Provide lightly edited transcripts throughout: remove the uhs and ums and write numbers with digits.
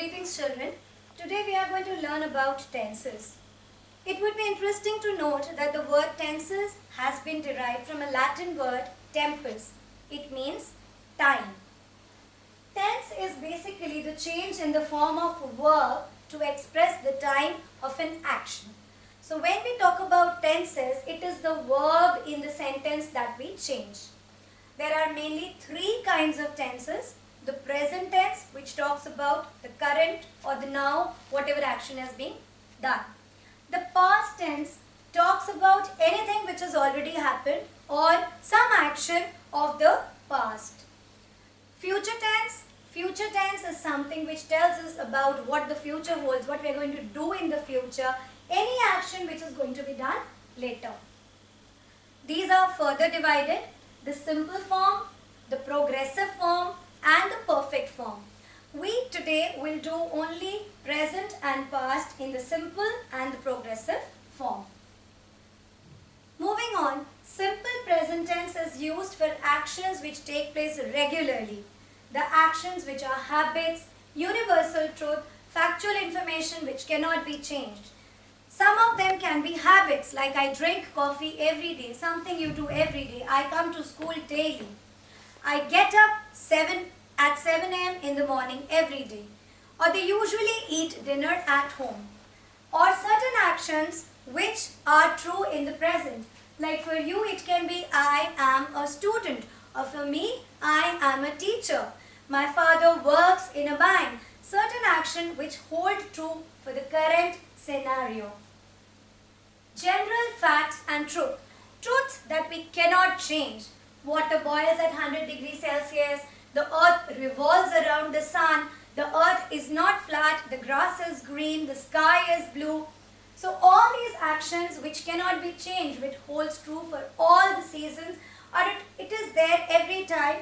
Greetings children. Today we are going to learn about tenses. It would be interesting to note that the word tenses has been derived from a Latin word tempus. It means time. Tense is basically the change in the form of a verb to express the time of an action. So when we talk about tenses, it is the verb in the sentence that we change. There are mainly three kinds of tenses. The present tense, which talks about the current or the now, whatever action has been done. The past tense talks about anything which has already happened or some action of the past. Future tense is something which tells us about what the future holds, what we are going to do in the future, any action which is going to be done later. These are further divided: the simple form, the progressive form, and the perfect form. We today will do only present and past in the simple and the progressive form. Moving on, simple present tense is used for actions which take place regularly. The actions which are habits, universal truth, factual information which cannot be changed. Some of them can be habits, like I drink coffee every day, something you do every day. I come to school daily. I get up at 7 a.m. in the morning every day. Or they usually eat dinner at home. Or certain actions which are true in the present. Like for you it can be I am a student. Or for me, I am a teacher. My father works in a bank. Certain actions which hold true for the current scenario. General facts and truth. Truths that we cannot change. Water boils at 100 degrees Celsius. The earth revolves around the sun. The earth is not flat. The grass is green. The sky is blue. So all these actions which cannot be changed, which holds true for all the seasons, or it is there every time.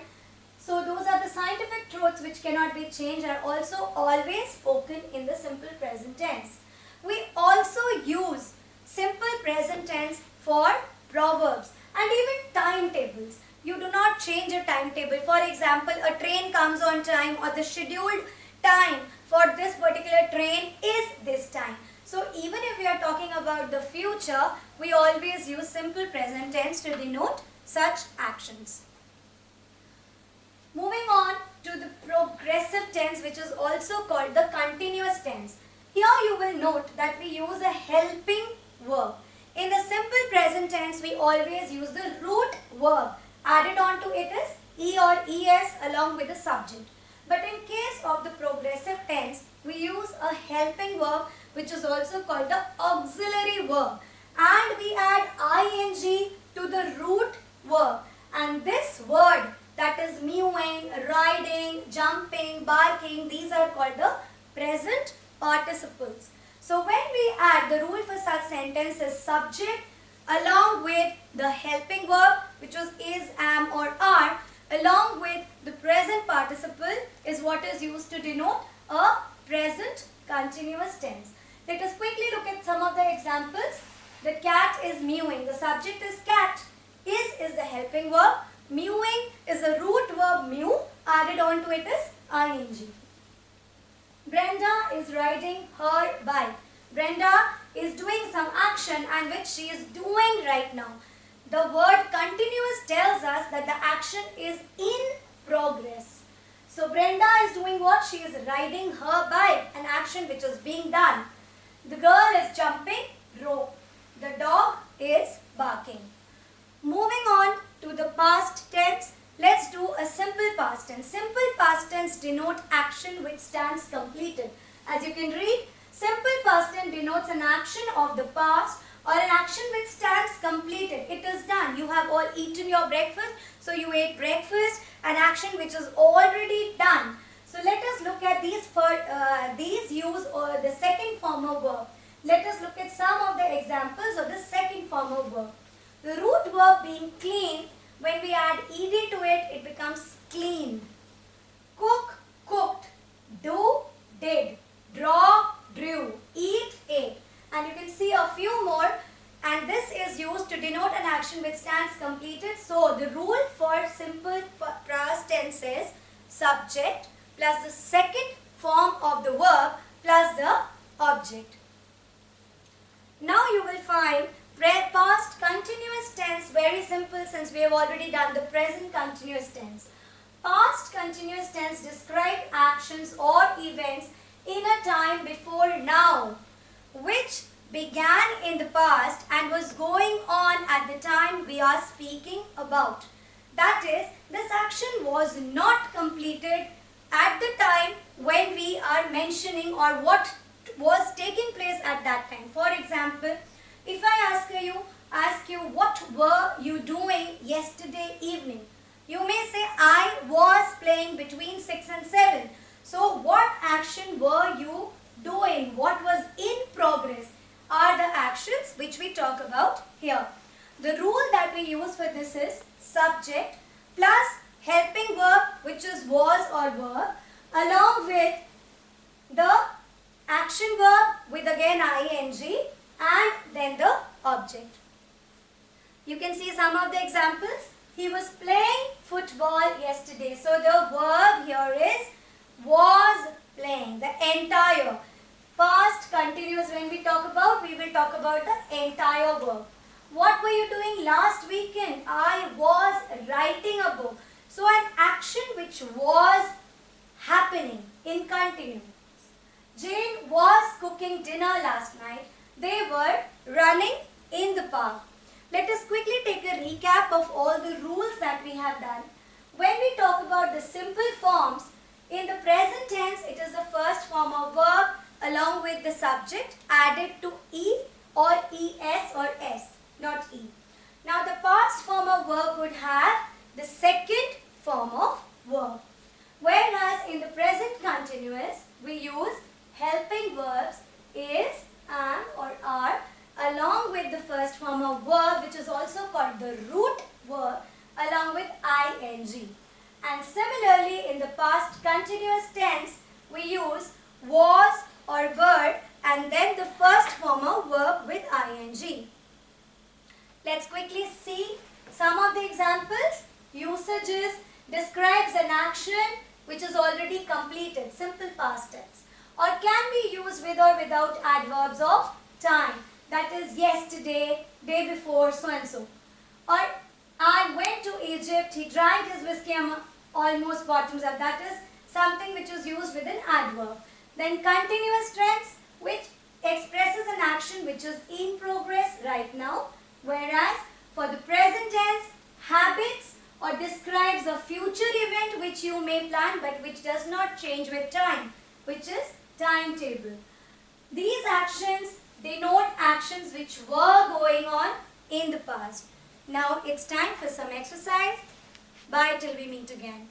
So those are the scientific truths which cannot be changed, are also always spoken in the simple present tense. We also use simple present tense for proverbs and even timetables. You do not change a timetable. For example, a train comes on time, or the scheduled time for this particular train is this time. So even if we are talking about the future, we always use simple present tense to denote such actions. Moving on to the progressive tense, which is also called the continuous tense. Here you will note that we use a helping verb. In the simple present tense, we always use the root verb. Added on to it is E or ES along with the subject. But in case of the progressive tense, we use a helping verb, which is also called the auxiliary verb. And we add ing to the root verb. And this word, that is mewing, riding, jumping, barking, these are called the present participles. So when we add, the rule for such sentence is subject along with the helping verb, which was is, am or are, along with the present participle is what is used to denote a present continuous tense. Let us quickly look at some of the examples. The cat is mewing. The subject is cat. Is the helping verb. Mewing is the root verb mew. Added on to it is ing. Brenda is riding her bike. Brenda is doing some action and which she is doing right now. The word continuous tells us that the action is in progress. So Brenda is doing what? She is riding her bike, an action which is being done. The girl is jumping rope. The dog is barking. Moving on to the past tense, let's do a simple past tense. Simple past tense denote action which stands completed. As you can read, simple past tense denotes an action of the past or an action which stands completed. It is done. You have all eaten your breakfast. So you ate breakfast, an action which is already done. So let us look at these use or the second form of verb. Let us look at some of the examples of the second form of verb. The root verb being clean, when we add ed to it, it becomes cleaned. Cook, cooked. Do, did. Draw, drew. Eat, ate. And you can see a few more, and this is used to denote an action which stands completed. So the rule for simple past tense is subject plus the second form of the verb plus the object. Now you will find past continuous tense very simple since we have already done the present continuous tense. Past continuous tense describe actions or events in a time before now, which began in the past and was going on at the time we are speaking about. That is, this action was not completed at the time when we are mentioning or what was taking place at that time. For example, if I ask you what were you doing yesterday evening? You may say I was playing between 6 and 7. So what action were you doing? What was in progress are the actions which we talk about here. The rule that we use for this is subject plus helping verb, which is was or were, along with the action verb with again ing and then the object. You can see some of the examples. He was playing football yesterday. So the verb here is was playing, the entire. Past continuous when we talk about, we will talk about the entire verb. What were you doing last weekend? I was writing a book. So an action which was happening in continuous. Jane was cooking dinner last night. They were running in the park. Let us quickly take a recap of all the rules that we have done. When we talk about the simple forms, in the present tense, it is the first form of verb along with the subject added to E or ES or S, not E. Now the past form of verb would have the second form of verb. Whereas in the present continuous, we use helping verbs is, am or are along with the first form of verb, which is also called the root verb, along with ing. And similarly, in the past continuous tense, we use was or were and then the first form of verb with ing. Let's quickly see some of the examples. Usages describes an action which is already completed, simple past tense, or can be used with or without adverbs of time. That is yesterday, day before, so and so. Or I went to Egypt, he drank his whiskey almost bottoms up. That is something which is used with an adverb. Then continuous tense, which expresses an action which is in progress right now. Whereas for the present tense, habits or describes a future event which you may plan but which does not change with time, which is timetable. These actions denote actions which were going on in the past. Now it's time for some exercise. Bye till we meet again.